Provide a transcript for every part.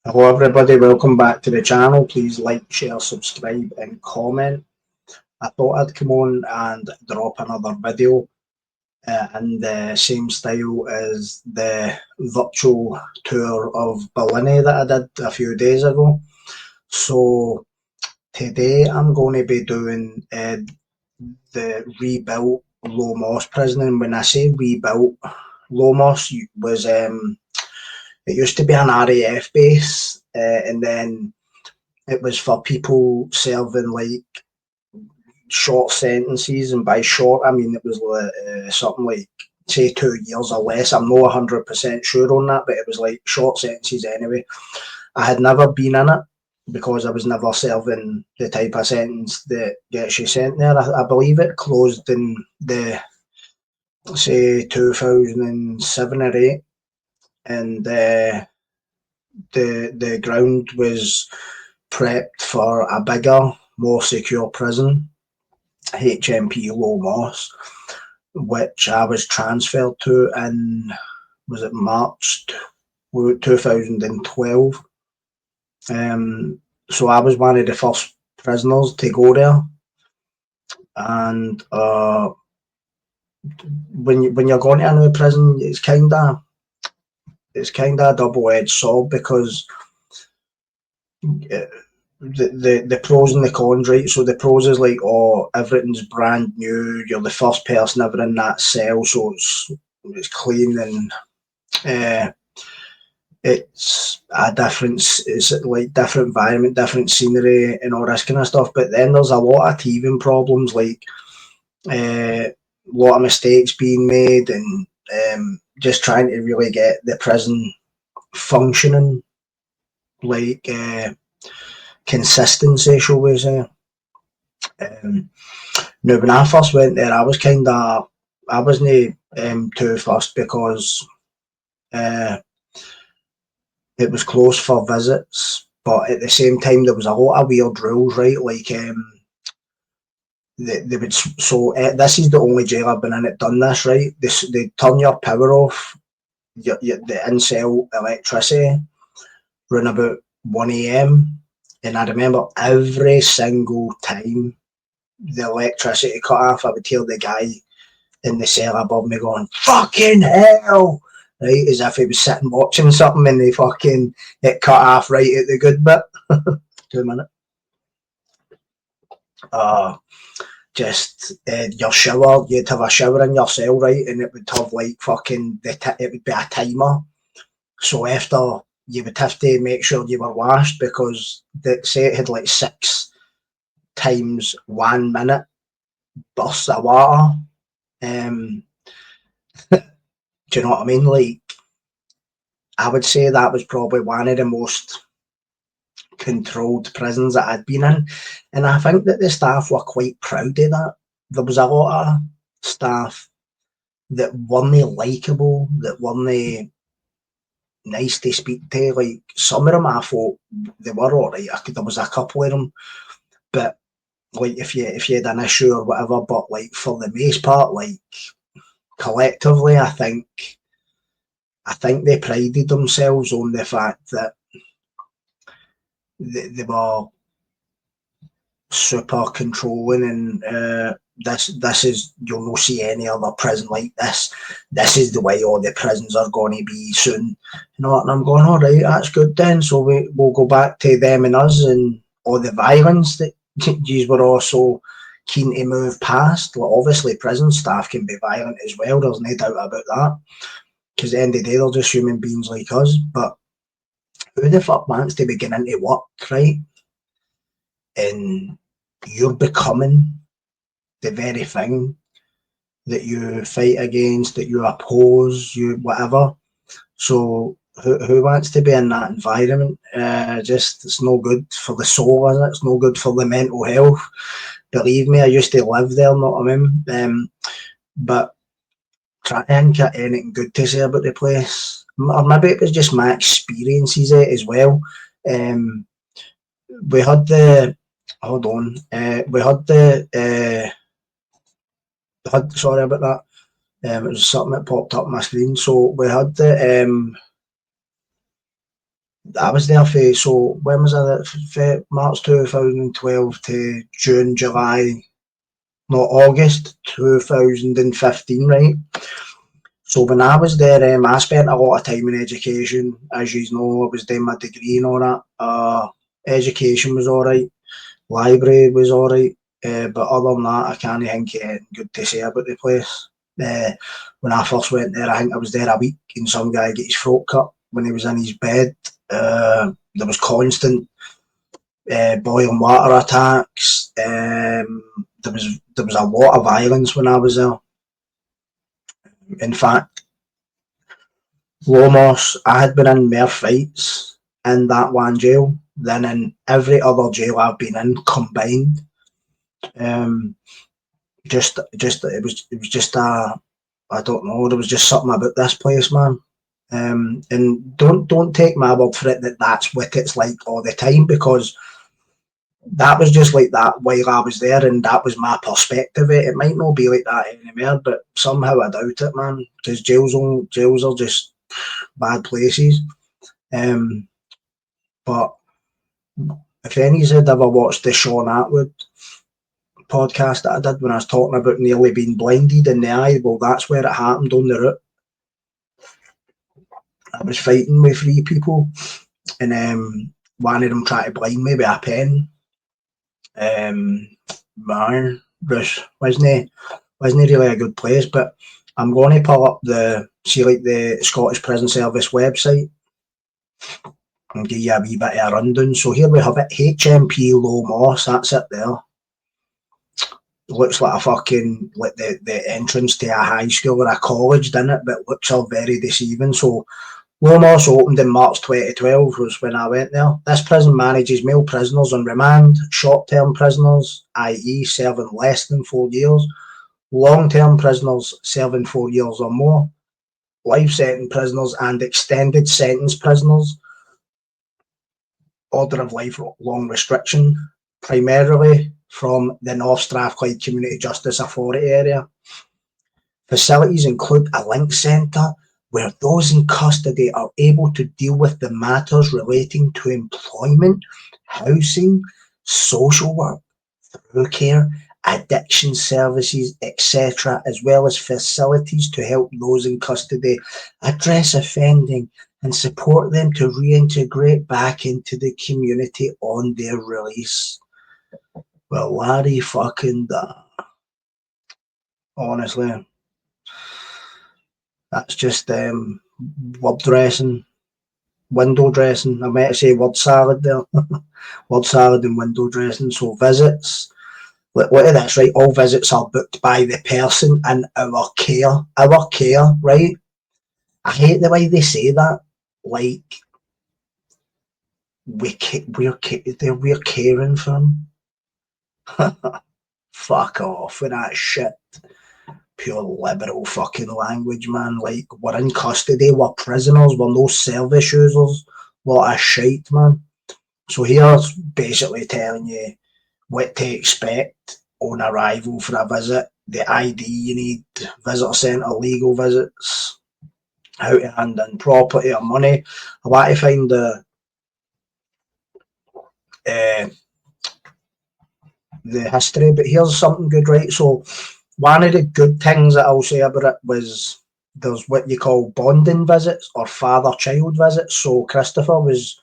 Hello everybody, welcome back to the channel. Please like, share, subscribe and comment. I thought I'd come on and drop another video in the same style as the virtual tour of Ballini that I did a few days ago. So today I'm going to be doing the rebuilt Low Moss prison, and when I say rebuilt, Low Moss was it used to be an RAF base, and then it was for people serving like short sentences, and by short I mean it was something like say 2 years or less. I'm not 100% sure on that, but it was like short sentences anyway. I had never been in it because I was never serving the type of sentence that gets you sent there. I believe it closed in the say 2007 or 8, and the ground was prepped for a bigger, more secure prison, HMP Low Moss, which I was transferred to in, was it March 2012. So I was one of the first prisoners to go there, and when you're going to a new prison, it's kinda a double-edged sword, because the pros and the cons, right? So the pros is like, oh, everything's brand new. You're the first person ever in that cell, so it's clean, and it's a different, it's like different environment, different scenery, and all this kind of stuff. But then there's a lot of teething problems, like a lot of mistakes being made, and just trying to really get the prison functioning like consistency, shall we say. Now, when I first went there, I wasn't too fussed, because uh, it was closed for visits, but at the same time there was a lot of weird rules, right? Like they would, so this is the only jail I've been in that done this, right? They turn your power off, the in-cell electricity, around about 1 a.m. And I remember every single time the electricity cut off, I would hear the guy in the cell above me going, "Fucking hell!" Right, as if he was sitting watching something, and it cut off right at the good bit. 2 minutes. Uh, just your shower, you'd have a shower in your cell, right, and it would have like it would be a timer. So after, you would have to make sure you were washed, because say it had like 6 times 1 minute bursts of water. Do you know what I mean? Like, I would say that was probably one of the most controlled prisons that I'd been in, and I think that the staff were quite proud of that. There was a lot of staff that weren't likeable, that weren't nice to speak to. Like, some of them I thought they were alright. There was a couple of them, but like if you had an issue or whatever, but like for the most part, like collectively, I think they prided themselves on the fact that they were super controlling, and this is, you'll not see any other prison like this. This is the way all the prisons are going to be soon. You know, and I'm going, all right, that's good then. So we'll go back to them and us, and all the violence that you were also keen to move past. Well, obviously prison staff can be violent as well, there's no doubt about that, because at the end of the day they're just human beings like us. But who the fuck wants to be getting into work, right, and you're becoming the very thing that you fight against, that you oppose, you whatever. So who wants to be in that environment? Just, it's no good for the soul, is it? It's no good for the mental health. Believe me, I used to live there, not I mean. But I ain't got anything good to say about the place. Or maybe it was just my experiences as well. We had the, hold on, we had sorry about that. It was something that popped up on my screen. So we had I was there for, so when was I there? March 2012 to June, July, not August 2015, right? So when I was there, I spent a lot of time in education. As you know, I was doing my degree and all that. Education was alright, library was alright, but other than that, I can't think anything good to say about the place. When I first went there, I think I was there a week, and some guy got his throat cut when he was in his bed. There was constant boiling water attacks. There was a lot of violence when I was there. In fact, Low Moss, I had been in more fights in that one jail than in every other jail I've been in combined. Um, it was just a, I don't know, there was just something about this place, man. And don't take my word for it that that's what it's like all the time, because that was just like that while I was there, and that was my perspective. It might not be like that anymore, but somehow I doubt it, man. Because jails are just bad places. Um, but if any had ever watched the Sean Atwood podcast that I did when I was talking about nearly being blinded in the eye, well, that's where it happened on the route. I was fighting with three people, and one of them tried to blind me with a pen. Man, wasn't really a good place, but I'm going to pull up the Scottish Prison Service website and give you a wee bit of a rundown. So here we have it, HMP Low Moss, that's it there. It looks like a fucking, like the entrance to a high school or a college, doesn't it? But looks all very deceiving. So Low Moss opened in March 2012 was when I went there. This prison manages male prisoners on remand, short-term prisoners, i.e. serving less than 4 years, long-term prisoners serving 4 years or more, life sentence prisoners and extended sentence prisoners, order of lifelong restriction, primarily from the North Strathclyde Community Justice Authority area. Facilities include a link centre where those in custody are able to deal with the matters relating to employment, housing, social work, through care, addiction services, etc., as well as facilities to help those in custody address offending and support them to reintegrate back into the community on their release. Well, Larry fucking da. Honestly, that's just word dressing, window dressing. I meant to say word salad there. Word salad and window dressing. So visits. Look at this, right? All visits are booked by the person in our care. Our care, right? I hate the way they say that. Like, we're caring for them. Fuck off with that shit. Pure liberal fucking language, man. Like, we're in custody, we're prisoners, we're no service users. What a shite, man. So here's basically telling you what to expect on arrival for a visit, the ID you need, visitor centre, legal visits, how to hand in property or money. I want to find uh, the history, but here's something good, right? So one of the good things that I'll say about it was there's what you call bonding visits or father-child visits. So Christopher was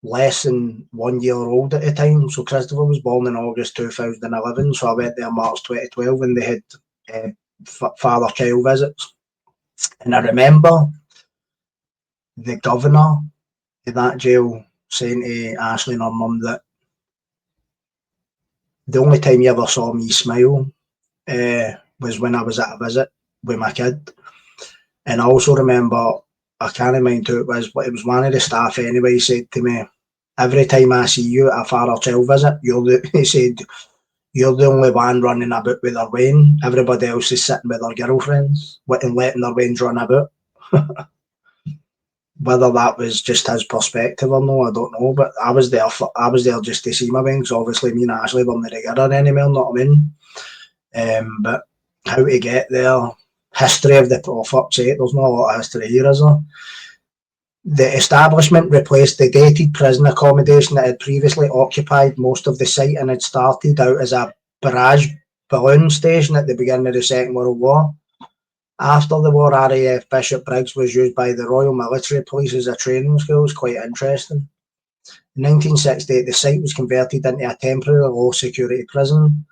less than 1 year old at the time. So Christopher was born in August 2011. So I went there March 2012 and they had father-child visits. And I remember the governor of that jail saying to Ashley and her mum that the only time he ever saw me smile was when I was at a visit with my kid. And I also remember, I can't mind who it was, but it was one of the staff anyway, said to me, every time I see you at a father-child visit, he said, you're the only one running about with their Wayne. Everybody else is sitting with their girlfriends and letting their Waynes run about. Whether that was just his perspective or no, I don't know. But I was there just to see my Waynes. Obviously, me and Ashley weren't together anymore, not what I mean. But how to get there, history of the, oh fuck's sake, there's not a lot of history here, is there? The establishment replaced the dated prison accommodation that had previously occupied most of the site and had started out as a barrage balloon station at the beginning of the Second World War. After the war, RAF Bishop Briggs was used by the Royal Military Police as a training school. It's quite interesting. In 1968, the site was converted into a temporary low-security prison.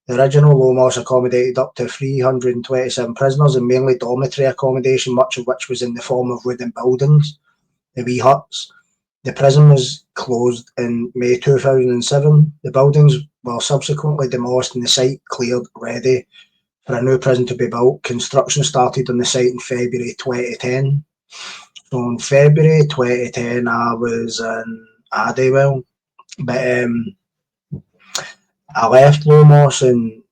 The original Low Moss accommodated up to 327 prisoners and mainly dormitory accommodation, much of which was in the form of wooden buildings, the wee huts. The prison was closed in May 2007. The buildings were subsequently demolished and the site cleared, ready for a new prison to be built. Construction started on the site in February 2010. So in February 2010, I was in Addiewell, but I left Low Moss in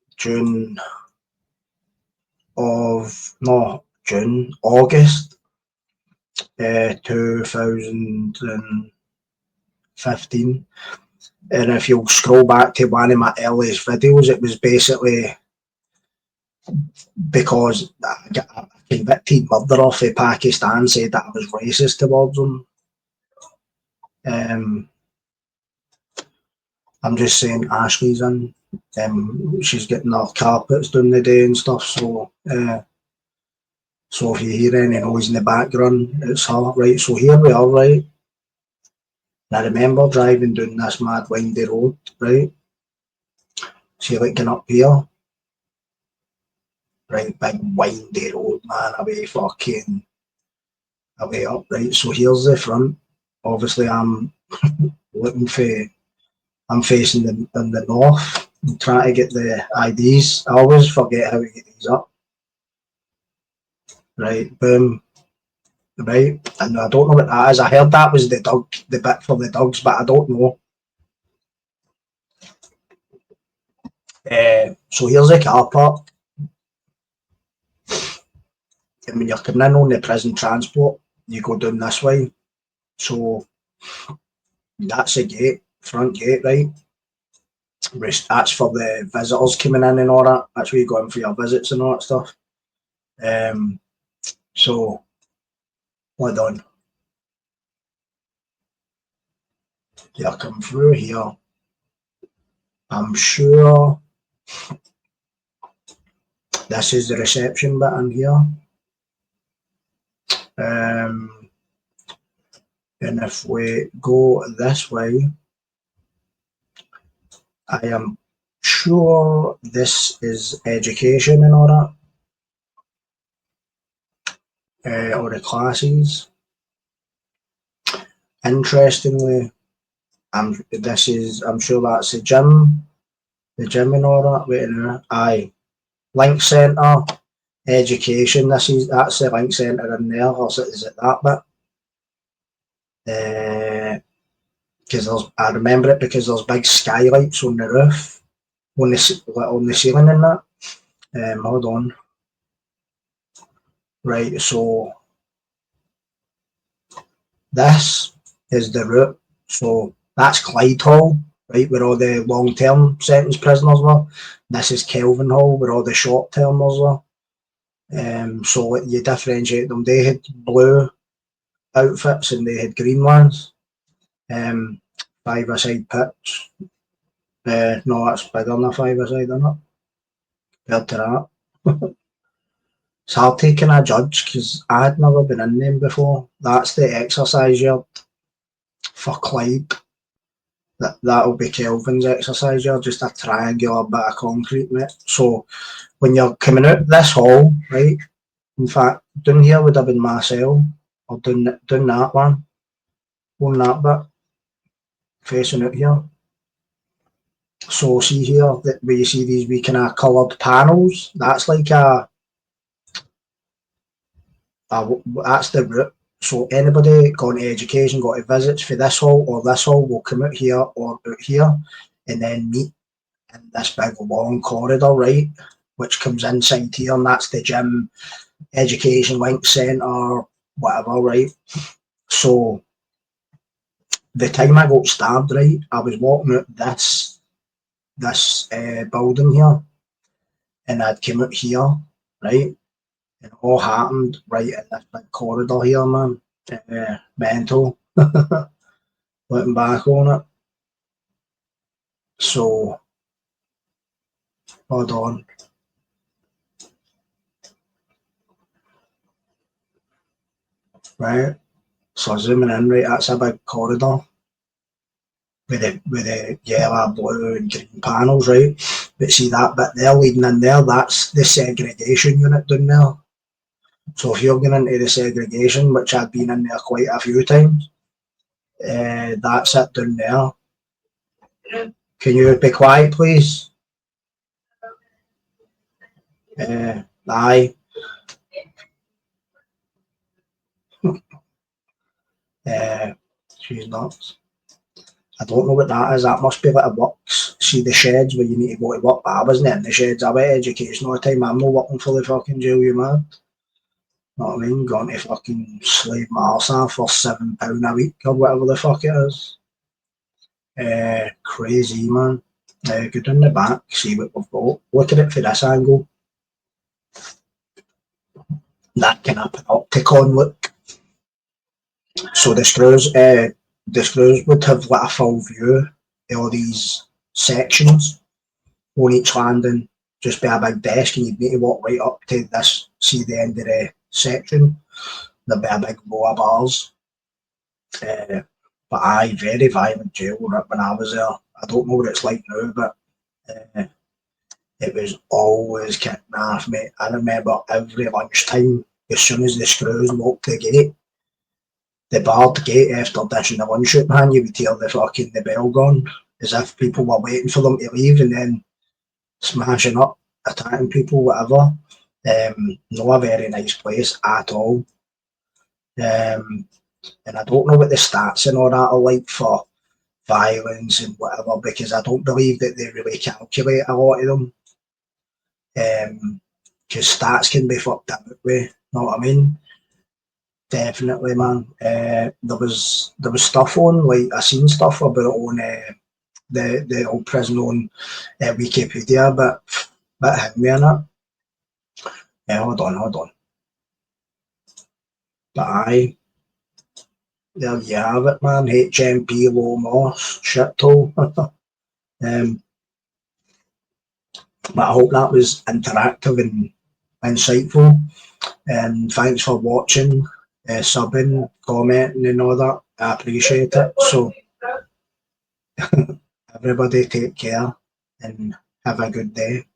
August 2015. And if you'll scroll back to one of my earliest videos, it was basically because a convicted murderer from Pakistan said that I was racist towards him. I'm just saying Ashley's in. She's getting her carpets done today and stuff, so so if you hear any noise in the background, it's her. Right, so here we are, right? And I remember driving down this mad windy road, right? See, like going up here, right, big windy road, man, away up, right? So here's the front. Obviously, I'm facing in the north. I'm trying to get the IDs. I always forget how to get these up. Right, boom. Right, and I don't know what that is. I heard that was the bit for the dogs, but I don't know. So here's the car park. And when you're coming in on the prison transport, you go down this way. So that's the gate, front gate, right? That's for the visitors coming in and all that. That's where you go in for your visits and all that stuff. So hold on. Yeah, come through here. I'm sure this is the reception bit in here. And if we go this way, I am sure this is education and all that, or the classes. Interestingly, I'm sure that's the gym and all that. Wait a minute, aye, link centre, education. That's the link centre in there, or is it that bit? Because I remember it because there's big skylights on the roof, on the ceiling and that. Hold on. Right, so this is the route. So that's Clyde Hall, right, where all the long-term sentence prisoners were. This is Kelvin Hall, where all the short-termers were. So you differentiate them. They had blue outfits and they had green ones. Five-a-side pitch. No, that's bigger than a five-a-side, isn't it? Compared to that. It's hard to kind of judge because I had never been in them before. That's the exercise yard for Clyde. That'll be Kelvin's exercise yard, just a triangular bit of concrete, mate. So when you're coming out this hall, right? In fact, down here would have been my cell, or down that one, on that bit, facing out here. So see here, where you see these wee kind of coloured panels, that's like that's the route. So anybody going to education, got to visits for this hall or this hall, will come out here or out here, and then meet in this big long corridor, right, which comes inside here, and that's the gym, education, link centre, whatever, right. So the time I got stabbed, right, I was walking out this building here, and I'd come out here, right, and it all happened right in this big corridor here, man. Mental. Looking back on it. So, hold on. Right. So zooming in, right, that's a big corridor with the yellow, blue and green panels, right? But see that bit there leading in there, that's the segregation unit down there. So if you're going into the segregation, which I've been in there quite a few times, that's it down there. Can you be quiet, please? Aye. She's not. I don't know what that is. That must be like a works. See the sheds where you need to go to work, but I wasn't in the sheds. I went educational time. I'm not working for the fucking jail, you man. Know what I mean? Going to fucking slave my arse off for £7 a week or whatever the fuck it is. Crazy, man. Go down the back, see what we've got. Look at it for this angle. That kind of panopticon look. So the screws would have like a full view of all these sections on each landing. Just be a big desk, and you'd need to walk right up to this, see the end of the section. There'd be a big row of bars. But aye, very violent jail when I was there. I don't know what it's like now, but it was always kicking off, mate. I remember every lunchtime, as soon as the screws locked the gate, the barred gate after dishing the lunch out, man, you would hear the bell gone, as if people were waiting for them to leave and then smashing up, attacking people, whatever. Not a very nice place at all. And I don't know what the stats and all that are like for violence and whatever, because I don't believe that they really calculate a lot of them. Because stats can be fucked up that way, know what I mean? Definitely, man. There was stuff on, like I seen stuff about it on the old prison on Wikipedia, but hit me in it. Hold on. But aye, there you have it, man. HMP Low Moss, shithole. But I hope that was interactive and insightful. And thanks for watching, subbing, commenting, and all that. I appreciate it. So, everybody take care and have a good day.